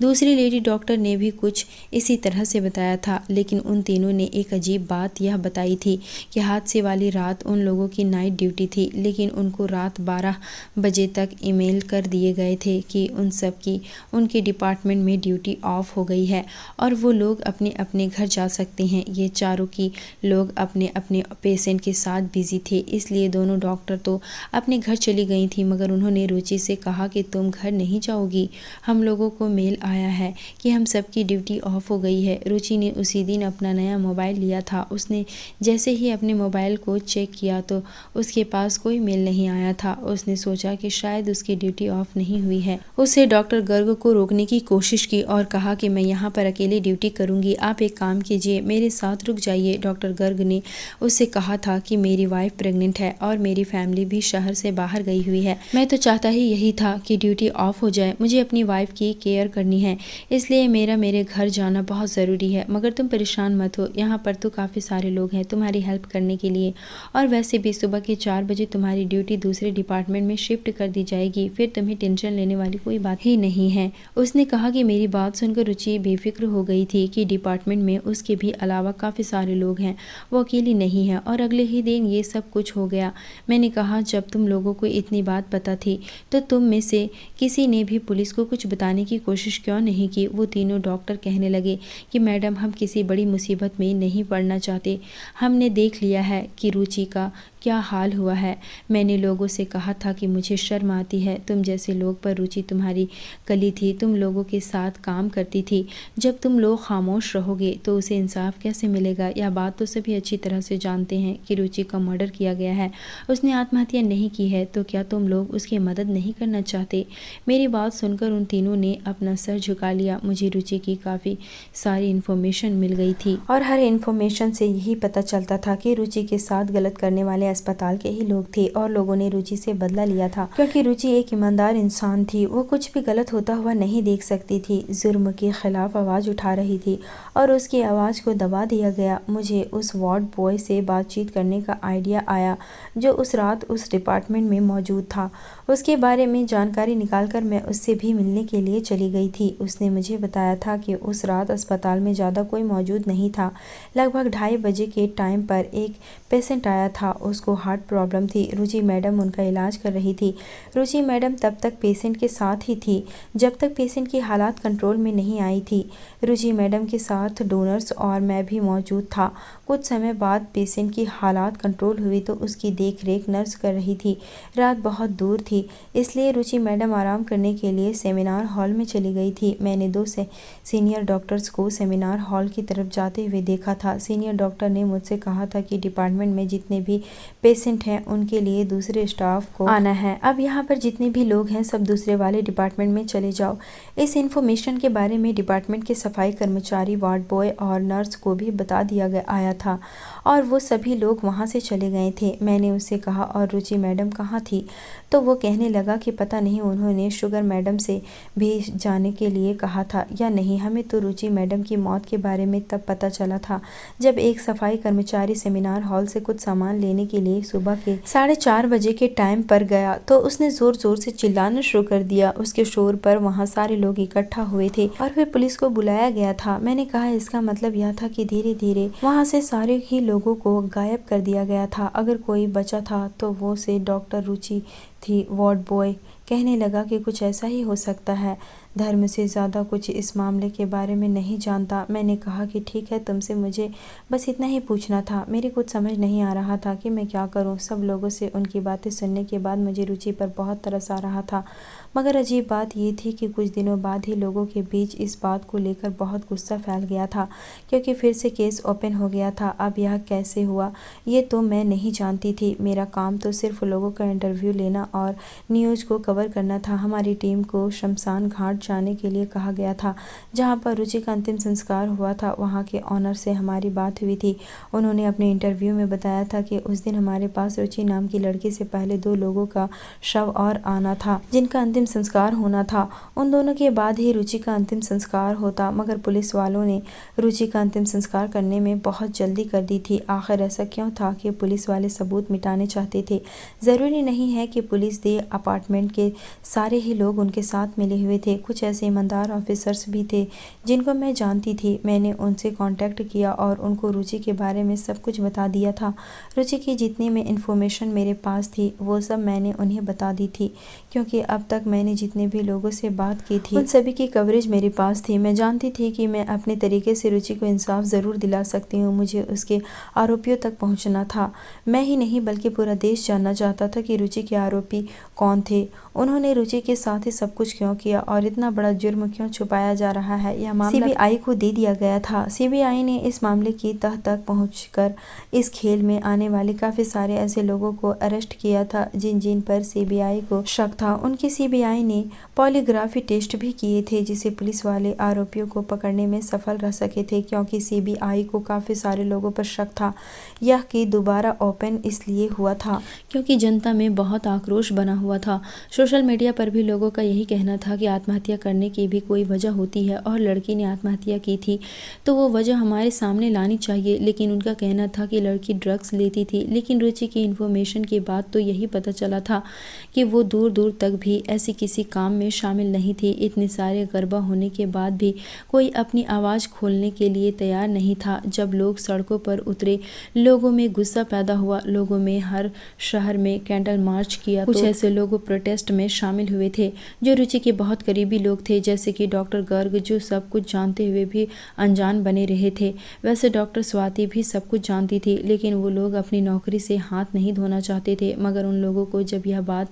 दूसरी लेडी डॉक्टर ने भी कुछ इसी तरह से बताया था, लेकिन उन तीनों ने एक अजीब बात यह बताई थी कि हादसे वाली रात उन लोगों की नाइट ड्यूटी थी, लेकिन उनको रात 12 बजे तक ईमेल कर दिए गए थे कि उन सब की उनके डिपार्टमेंट में ड्यूटी ऑफ हो गई है और वो लोग अपने अपने घर जा सकते हैं। ये चारों की लोग अपने अपने पेशेंट के साथ बिजी थे, इसलिए दोनों डॉक्टर तो अपने घर चली गई थी, मगर उन्होंने रुचि से कहा कि तुम घर नहीं जाओगी, हम लोगों को मेल आया है कि हम सबकी ड्यूटी ऑफ हो गई है। रुचि ने उसी दिन अपना नया मोबाइल लिया था। उसने जैसे ही अपने मोबाइल को चेक किया तो उसके पास कोई मेल नहीं आया था। उसने सोचा कि शायद उसकी ड्यूटी ऑफ नहीं हुई है। उसे डॉक्टर गर्ग को रोकने की कोशिश की और कहा कि मैं यहाँ पर अकेले ड्यूटी करूँगी, आप एक काम कीजिए, मेरे साथ रुक जाइए। डॉक्टर गर्ग ने उससे कहा था कि मेरी वाइफ प्रेग्नेंट है और मेरी फैमिली भी शहर से बाहर गई हुई है। मैं तो चाहता ही यही था कि ड्यूटी ऑफ हो जाए, मुझे अपनी वाइफ की केयर करनी है, इसलिए मेरे घर जाना बहुत ज़रूरी है। मगर तुम परेशान मत हो, यहाँ पर तो काफ़ी सारे लोग हैं तुम्हारी हेल्प करने के लिए, और वैसे भी सुबह के 4 बजे तुम्हारी ड्यूटी दूसरे डिपार्टमेंट में शिफ्ट कर दी जाएगी, फिर तुम्हें टेंशन लेने वाली कोई बात ही नहीं है। उसने कहा कि मेरी बात सुनकर रुचि बेफिक्र हो गई थी कि डिपार्टमेंट में उसके भी अलावा काफ़ी सारे लोग हैं, वो अकेली नहीं है। और अगले ही दिन ये सब कुछ हो गया। मैंने कहा जब तुम लोगों को इतनी बात पता थी तो तुम में से किसी ने भी पुलिस को कुछ बताने की कोशिश क्यों नहीं की। वो तीनों डॉक्टर कहने लगे कि मैडम हम किसी बड़ी मुसीबत में नहीं पड़ना चाहते, हमने देख लिया है कि रुचि का क्या हाल हुआ है। मैंने लोगों से कहा था कि मुझे शर्म आती है, तुम जैसे लोग पर रुचि तुम्हारी कली थी, तुम लोगों के साथ काम करती थी। जब तुम लोग खामोश रहोगे तो उसे इंसाफ कैसे मिलेगा। यह बात तो सभी अच्छी तरह से जानते हैं कि रुचि का मर्डर किया गया है, उसने आत्महत्या नहीं की है, तो क्या तुम लोग उसकी मदद नहीं करना चाहते। मेरी बात सुनकर उन तीनों ने अपना सर झुका लिया। मुझे रुचि की काफ़ी सारी इन्फॉर्मेशन मिल गई थी और हर इन्फॉर्मेशन से यही पता चलता था कि रुचि के साथ गलत करने वाले अस्पताल के ही लोग थे और लोगों ने रुचि से बदला लिया था, क्योंकि रुचि एक ईमानदार इंसान थी। वो कुछ भी गलत होता हुआ नहीं देख सकती थी, जुर्म के खिलाफ आवाज़ उठा रही थी और उसकी आवाज़ को दबा दिया गया। मुझे उस वार्ड बॉय से बातचीत करने का आइडिया आया जो उस रात उस डिपार्टमेंट में मौजूद था। उसके बारे में जानकारी निकालकर मैं उससे भी मिलने के लिए चली गई थी। उसने मुझे बताया था कि उस रात अस्पताल में ज़्यादा कोई मौजूद नहीं था। लगभग 2:30 बजे के टाइम पर एक पेशेंट आया था, उसको हार्ट प्रॉब्लम थी। रुचि मैडम उनका इलाज कर रही थी। रुचि मैडम तब तक पेशेंट के साथ ही थी जब तक पेशेंट की हालात कंट्रोल में नहीं आई थी। रुचि मैडम के साथ डोनर्स और मैं भी मौजूद था। कुछ समय बाद पेशेंट की हालात कंट्रोल हुई तो उसकी देखरेख नर्स कर रही थी। रात बहुत दूर थी, इसलिए रुचि मैडम आराम करने के लिए सेमिनार हॉल में चली गई थी। मैंने दो सीनियर डॉक्टर्स को सेमिनार हॉल की तरफ जाते हुए देखा था। सीनियर डॉक्टर ने मुझसे कहा था कि डिपार्टमेंट में जितने भी पेशेंट हैं उनके लिए दूसरे स्टाफ को आना है। अब यहाँ पर जितने भी लोग हैं सब दूसरे वाले डिपार्टमेंट में चले जाओ। इस इन्फॉर्मेशन के बारे में डिपार्टमेंट के सफाई कर्मचारी, वार्ड बॉय और नर्स को भी बता दिया आया था और वो सभी लोग वहाँ से चले गए थे। मैंने उससे कहा, और रुचि मैडम कहाँ थी? तो वो कहने लगा कि पता नहीं उन्होंने शुगर मैडम से भी जाने के लिए कहा था या नहीं। हमें तो रुचि मैडम की मौत के बारे में तब पता चला था जब एक सफाई कर्मचारी सेमिनार हॉल से कुछ सामान लेने के लिए सुबह के 4:30 बजे के टाइम पर गया तो उसने जोर जोर से चिल्लाना शुरू कर दिया। उसके शोर पर वहाँ सारे लोग इकट्ठा हुए थे और फिर पुलिस को बुलाया गया था। मैंने कहा, इसका मतलब यह था कि धीरे धीरे वहाँ से सारे ही लोगों को गायब कर दिया गया था। अगर कोई बचा था तो वो से डॉक्टर रुचि थी। वार्ड बॉय कहने लगा कि कुछ ऐसा ही हो सकता है, धर्म से ज़्यादा कुछ इस मामले के बारे में नहीं जानता। मैंने कहा कि ठीक है, तुमसे मुझे बस इतना ही पूछना था। मेरे कुछ समझ नहीं आ रहा था कि मैं क्या करूं। सब लोगों से उनकी बातें सुनने के बाद मुझे रुचि पर बहुत तरस आ रहा था, मगर अजीब बात ये थी कि कुछ दिनों बाद ही लोगों के बीच इस बात को लेकर बहुत गुस्सा फैल गया था, क्योंकि फिर से केस ओपन हो गया था। अब यह कैसे हुआ ये तो मैं नहीं जानती थी। मेरा काम तो सिर्फ लोगों का इंटरव्यू लेना और न्यूज़ को कवर करना था। हमारी टीम को शमशान घाट जाने के लिए कहा गया था जहां पर रुचि का अंतिम संस्कार हुआ था। वहां के ऑनर से हमारी बात हुई थी। उन्होंने अपने इंटरव्यू में बताया था कि उस दिन हमारे पास रुचि नाम की लड़की से पहले 2 लोगों का शव और आना था जिनका अंतिम संस्कार होना था। उन दोनों के बाद ही रुचि का अंतिम संस्कार होता, मगर पुलिस वालों ने रुचि का अंतिम संस्कार करने में बहुत जल्दी कर दी थी। आखिर ऐसा क्यों था कि पुलिस वाले सबूत मिटाने चाहते थे? ज़रूरी नहीं है कि पुलिस दे अपार्टमेंट के सारे ही लोग उनके साथ मिले हुए थे। कुछ ऐसे ईमानदार ऑफिसर्स भी थे जिनको मैं जानती थी। मैंने उनसे कांटेक्ट किया और उनको रुचि के बारे में सब कुछ बता दिया था। रुचि की जितनी में इन्फॉर्मेशन मेरे पास थी वो सब मैंने उन्हें बता दी थी, क्योंकि अब तक मैंने जितने भी लोगों से बात की थी उन सभी की कवरेज मेरे पास थी। मैं जानती थी कि मैं अपने तरीके से रुचि को इंसाफ ज़रूर दिला सकती हूँ। मुझे उसके आरोपियों तक पहुँचना था। मैं ही नहीं बल्कि पूरा देश जानना चाहता था कि रुचि के आरोपी कौन थे, उन्होंने रुचि के साथ ही सब कुछ क्यों किया और इतना बड़ा जुर्म क्यों छुपाया जा रहा है। यह मामला सीबीआई को दे दिया गया था। सीबीआई ने इस मामले की तह तक पहुंचकर इस खेल में आने वाले काफ़ी सारे ऐसे लोगों को अरेस्ट किया था जिन पर सीबीआई को शक था। उनकी सीबीआई ने पॉलीग्राफी टेस्ट भी किए थे जिसे पुलिस वाले आरोपियों को पकड़ने में सफल रह सके थे, क्योंकि सीबीआई को काफ़ी सारे लोगों पर शक था। यह कि दोबारा ओपन इसलिए हुआ था क्योंकि जनता में बहुत आक्रोश बना हुआ था। सोशल मीडिया पर भी लोगों का यही कहना था कि आत्महत्या करने की भी कोई वजह होती है और लड़की ने आत्महत्या की थी तो वो वजह हमारे सामने लानी चाहिए। लेकिन उनका कहना था कि लड़की ड्रग्स लेती थी। लेकिन रुचि की इन्फॉर्मेशन के बाद तो यही पता चला था कि वो दूर दूर तक भी ऐसी किसी काम में शामिल नहीं थी। इतने सारे गरबा होने के बाद भी कोई अपनी आवाज़ खोलने के लिए तैयार नहीं था। जब लोग सड़कों पर उतरे, लोगों में गुस्सा पैदा हुआ। लोगों में हर शहर में कैंडल मार्च किया। कुछ ऐसे लोग प्रोटेस्ट में शामिल हुए थे जो रुचि के बहुत करीबी लोग थे, जैसे कि डॉक्टर गर्ग, जो सब कुछ जानते हुए भी अनजान बने रहे थे। वैसे डॉक्टर स्वाति भी सब कुछ जानती थी, लेकिन वो लोग अपनी नौकरी से हाथ नहीं धोना चाहते थे। मगर उन लोगों को जब यह बात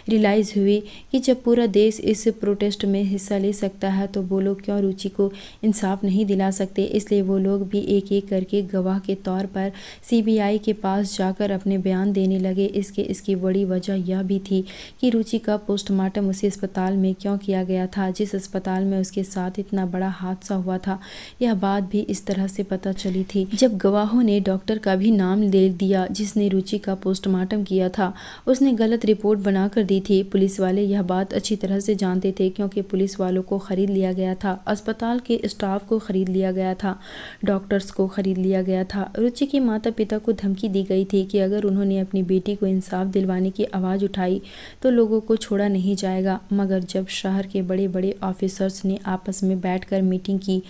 रियलाइज़ हुई कि जब पूरा देश इस प्रोटेस्ट में हिस्सा ले सकता है तो वो लोग क्यों रुचि को इंसाफ नहीं दिला सकते, इसलिए वो लोग भी एक एक करके गवाह के तौर पर सीबीआई के पास जाकर अपने बयान देने लगे। इसकी बड़ी वजह यह भी थी कि रुचि का पोस्टमार्टम उसी अस्पताल में क्यों किया गया था जिस अस्पताल में उसके साथ इतना बड़ा हादसा हुआ था। यह बात भी इस तरह से पता चली थी जब गवाहों ने डॉक्टर का भी नाम ले दिया जिसने रुचि का पोस्टमार्टम किया था। उसने गलत रिपोर्ट बनाकर दी थी। पुलिस वाले यह बात अच्छी तरह से जानते थे, क्योंकि पुलिस वालों को खरीद लिया गया था, अस्पताल के स्टाफ को खरीद लिया गया था, डॉक्टर्स को खरीद लिया गया था। रुचि के माता पिता को धमकी दी गई थी कि अगर उन्होंने अपनी बेटी को इंसाफ दिलवाने की आवाज़ उठाई तो लोगों को छोड़ा नहीं जाएगा। मगर जब शहर के बड़े बड़े ऑफिसर्स ने आपस में बैठकर मीटिंग की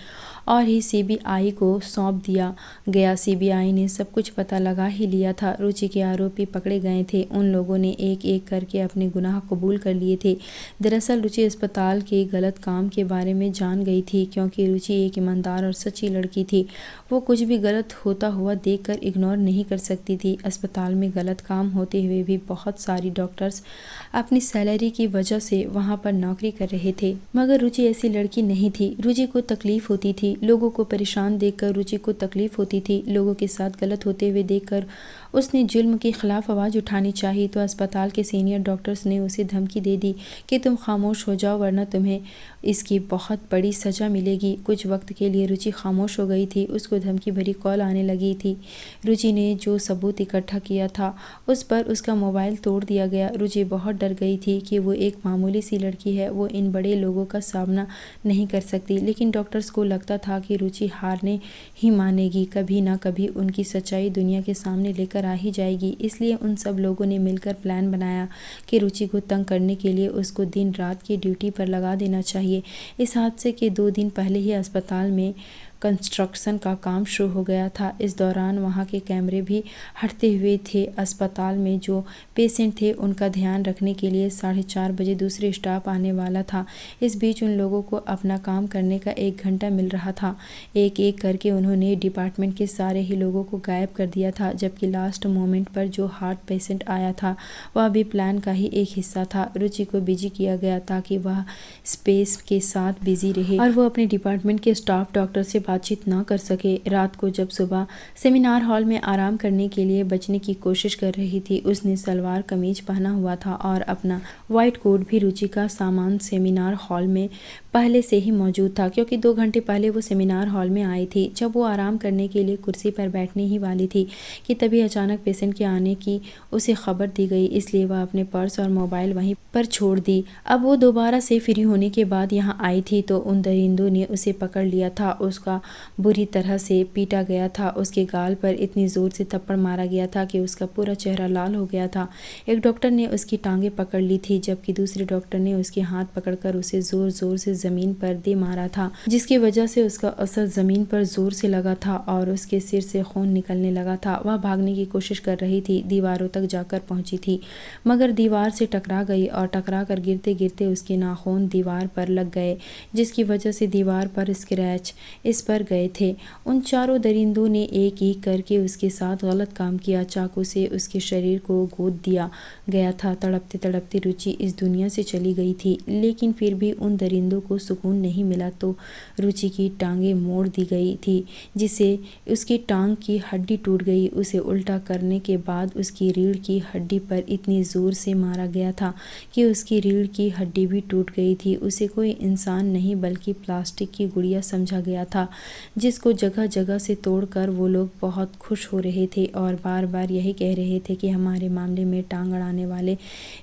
और ही सीबीआई को सौंप दिया गया। सीबीआई ने सब कुछ पता लगा ही लिया था। रुचि के आरोपी पकड़े गए थे। उन लोगों ने एक एक करके अपने गुनाह कबूल कर लिए थे। दरअसल रुचि अस्पताल के गलत काम के बारे में जान गई थी, क्योंकि रुचि एक ईमानदार और सच्ची लड़की थी। वो कुछ भी गलत होता हुआ देखकर इग्नोर नहीं कर सकती थी। अस्पताल में गलत काम होते हुए भी बहुत सारी डॉक्टर्स अपनी सैलरी की वजह से वहाँ पर नौकरी कर रहे थे, मगर रुचि ऐसी लड़की नहीं थी। रुचि को तकलीफ होती थी, लोगों को परेशान देखकर रुचि को तकलीफ होती थी। लोगों के साथ गलत होते हुए देखकर उसने जुल्म के खिलाफ आवाज़ उठानी चाहिए, तो अस्पताल के सीनियर डॉक्टर्स ने उसे धमकी दे दी कि तुम खामोश हो जाओ, वरना तुम्हें इसकी बहुत बड़ी सज़ा मिलेगी। कुछ वक्त के लिए रुचि खामोश हो गई थी। उसको धमकी भरी कॉल आने लगी थी। रुचि ने जो सबूत इकट्ठा किया था उस पर उसका मोबाइल तोड़ दिया गया। रुचि बहुत डर गई थी कि वो एक मामूली सी लड़की है, वो इन बड़े लोगों का सामना नहीं कर सकती। लेकिन डॉक्टर्स को लगता था कि रुचि हारने ही मानेगी, कभी ना कभी उनकी सच्चाई दुनिया के सामने लेकर आ ही जाएगी। इसलिए उन सब लोगों ने मिलकर प्लान बनाया कि रुचि को तंग करने के लिए उसको दिन रात की ड्यूटी पर लगा देना चाहिए। इस हादसे के 2 दिन पहले ही अस्पताल में कंस्ट्रक्शन का काम शुरू हो गया था। इस दौरान वहाँ के कैमरे भी हटते हुए थे। अस्पताल में जो पेशेंट थे उनका ध्यान रखने के लिए 4:30 बजे दूसरे स्टाफ आने वाला था। इस बीच उन लोगों को अपना काम करने का 1 घंटा मिल रहा था। एक एक करके उन्होंने डिपार्टमेंट के सारे ही लोगों को गायब कर दिया था, जबकि लास्ट मोमेंट पर जो हार्ट पेशेंट आया था वह भी प्लान का ही एक हिस्सा था। रुचि को बिजी किया गया ताकि वह स्पेस के साथ बिजी रहे और वो अपने डिपार्टमेंट के स्टाफ डॉक्टर से बातचीत ना कर सके। रात को जब सुबह सेमिनार हॉल में आराम करने के लिए बचने की कोशिश कर रही थी, उसने सलवार कमीज पहना हुआ था और अपना वाइट कोट भी। रुचि का सामान सेमिनार हॉल में पहले से ही मौजूद था, क्योंकि 2 घंटे पहले वो सेमिनार हॉल में आई थी। जब वो आराम करने के लिए कुर्सी पर बैठने ही वाली थी कि तभी अचानक पेशेंट के आने की उसे खबर दी गई। इसलिए वह अपने पर्स और मोबाइल वहीं पर छोड़ दी। अब वो दोबारा से फ्री होने के बाद यहाँ आई थी तो उन दरिंदों ने उसे पकड़ लिया था। उसका बुरी तरह से पीटा गया था। उसके गाल पर इतनी ज़ोर से थप्पड़ मारा गया था कि उसका पूरा चेहरा लाल हो गया था। एक डॉक्टर ने उसकी टांगें पकड़ ली थी, जबकि दूसरे डॉक्टर ने उसके हाथ पकड़कर उसे ज़ोर ज़ोर से ज़मीन पर दे मारा था, जिसकी वजह से उसका असर ज़मीन पर ज़ोर से लगा था और उसके सिर से खून निकलने लगा था। वह भागने की कोशिश कर रही थी, दीवारों तक जाकर पहुंची थी, मगर दीवार से टकरा गई और टकरा कर गिरते गिरते उसके नाखून दीवार पर लग गए, जिसकी वजह से दीवार पर स्क्रैच इस पर गए थे। उन चारों दरिंदों ने एक एक करके उसके साथ गलत काम किया। चाकू से उसके शरीर को गोद दिया गया था। तड़पते तड़पते रुचि इस दुनिया से चली गई थी, लेकिन फिर भी उन दरिंदों को सुकून नहीं मिला तो रुचि की टांगें मोड़ दी गई थी, जिससे उसकी टांग की हड्डी टूट गई। उसे उल्टा करने के बाद उसकी रीढ़ की हड्डी पर इतनी ज़ोर से मारा गया था कि उसकी रीढ़ की हड्डी भी टूट गई थी। उसे कोई इंसान नहीं बल्कि प्लास्टिक की गुड़िया समझा गया था, जिसको जगह जगह से तोड़कर वो लोग बहुत खुश हो रहे थे और बार बार यही कह रहे थे कि हमारे मामले में टांग अड़ाने वाले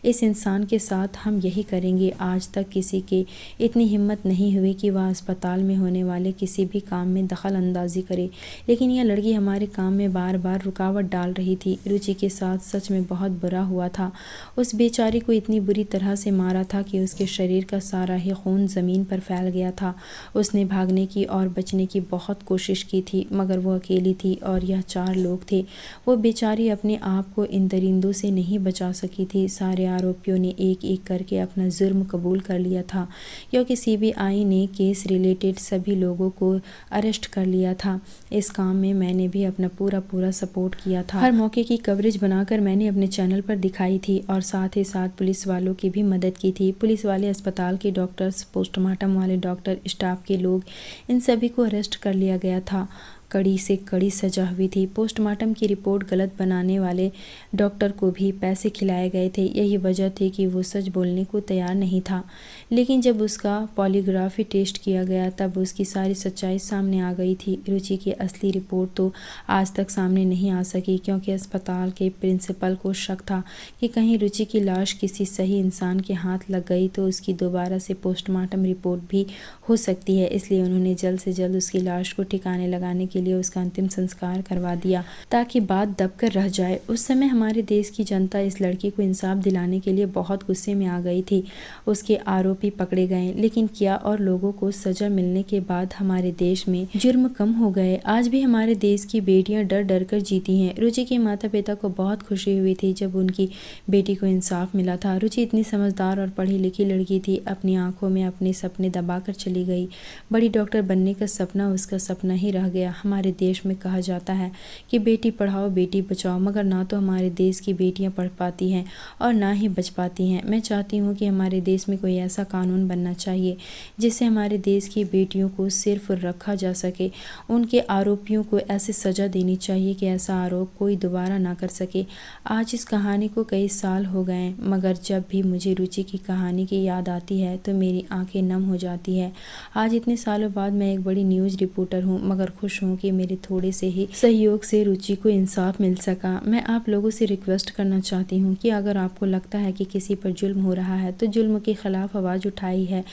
इस इंसान के साथ हम यही करेंगे। आज तक किसी के इतनी हिम्मत नहीं हुई कि वह अस्पताल में होने वाले किसी भी काम में दखल अंदाजी करे, लेकिन यह लड़की हमारे काम में बार बार रुकावट डाल रही थी। रुचि के साथ सच में बहुत बुरा हुआ था। उस बेचारी को इतनी बुरी तरह से मारा था कि उसके शरीर का सारा ही खून ज़मीन पर फैल गया था। उसने भागने की और बचने की बहुत कोशिश की थी, मगर वो अकेली थी और यह 4 लोग थे। वो बेचारी अपने आप को इन दरिंदों से नहीं बचा सकी थी। सारे आरोपियों ने एक एक करके अपना जुर्म कबूल कर लिया था, क्योंकि सीबीआई ने केस रिलेटेड सभी लोगों को अरेस्ट कर लिया था। इस काम में मैंने भी अपना पूरा सपोर्ट किया था। हर मौके की कवरेज बनाकर मैंने अपने चैनल पर दिखाई थी और साथ ही साथ पुलिस वालों की भी मदद की थी। पुलिस वाले, अस्पताल के डॉक्टर्स, पोस्टमार्टम वाले डॉक्टर, स्टाफ के लोग, इन सभी को अरेस्ट कर लिया गया था। कड़ी से कड़ी सजा हुई थी। पोस्टमार्टम की रिपोर्ट गलत बनाने वाले डॉक्टर को भी पैसे खिलाए गए थे। यही वजह थी कि वो सच बोलने को तैयार नहीं था। लेकिन जब उसका पॉलीग्राफी टेस्ट किया गया तब उसकी सारी सच्चाई सामने आ गई थी। रुचि की असली रिपोर्ट तो आज तक सामने नहीं आ सकी, क्योंकि अस्पताल के प्रिंसिपल को शक था कि कहीं रुचि की लाश किसी सही इंसान के हाथ लग गई तो उसकी दोबारा से पोस्टमार्टम रिपोर्ट भी हो सकती है। इसलिए उन्होंने जल्द से जल्द उसकी लाश को ठिकाने लगाने की के लिए उसका अंतिम संस्कार करवा दिया ताकि बात दबकर रह जाए। उस समय हमारे देश की जनता इस लड़की को इंसाफ दिलाने के लिए बहुत गुस्से में आ गई थी। उसके आरोपी पकड़े गए, लेकिन क्या और लोगों को सजा मिलने के बाद हमारे देश में जुर्म कम हो गए। आज भी हमारे देश की बेटियां डर डर कर जीती हैं। रुचि के माता पिता को बहुत खुशी हुई थी जब उनकी बेटी को इंसाफ मिला था। रुचि इतनी समझदार और पढ़ी लिखी लड़की थी, अपनी आंखों में अपने सपने दबाकर चली गई। बड़ी डॉक्टर बनने का सपना उसका सपना ही रह गया। हमारे देश में कहा जाता है कि बेटी पढ़ाओ बेटी बचाओ, मगर ना तो हमारे देश की बेटियां पढ़ पाती हैं और ना ही बच पाती हैं। मैं चाहती हूँ कि हमारे देश में कोई ऐसा कानून बनना चाहिए जिससे हमारे देश की बेटियों को सिर्फ रखा जा सके। उनके आरोपियों को ऐसी सज़ा देनी चाहिए कि ऐसा आरोप कोई दोबारा ना कर सके। आज इस कहानी को कई साल हो गए, मगर जब भी मुझे रुचि की कहानी की याद आती है तो मेरी आंखें नम हो जाती है। आज इतने सालों बाद मैं एक बड़ी न्यूज़ रिपोर्टर हूँ, मगर खुश हूँ कि मेरे थोड़े से ही सहयोग से रुचि को इंसाफ मिल सका। मैं आप लोगों से रिक्वेस्ट करना चाहती हूँ कि अगर आपको लगता है कि किसी पर जुल्म हो रहा है तो जुल्म के खिलाफ आवाज़ उठाई है।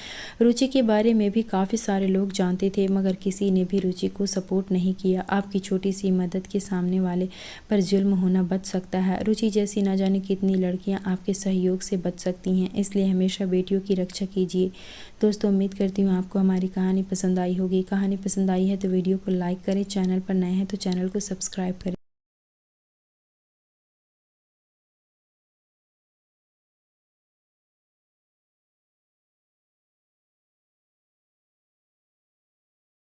रुचि के बारे में भी काफ़ी सारे लोग जानते थे, मगर किसी ने भी रुचि को सपोर्ट नहीं किया। आपकी छोटी सी मदद के सामने वाले पर जुल्म होना बच सकता है। रुचि जैसी ना जाने कितनी लड़कियां आपके सहयोग से बच सकती हैं, इसलिए हमेशा बेटियों की रक्षा कीजिए। दोस्तों, उम्मीद करती हूँ आपको हमारी कहानी पसंद आई होगी। कहानी पसंद आई है तो वीडियो को लाइक करें, चैनल पर नए हैं तो चैनल को सब्सक्राइब करें।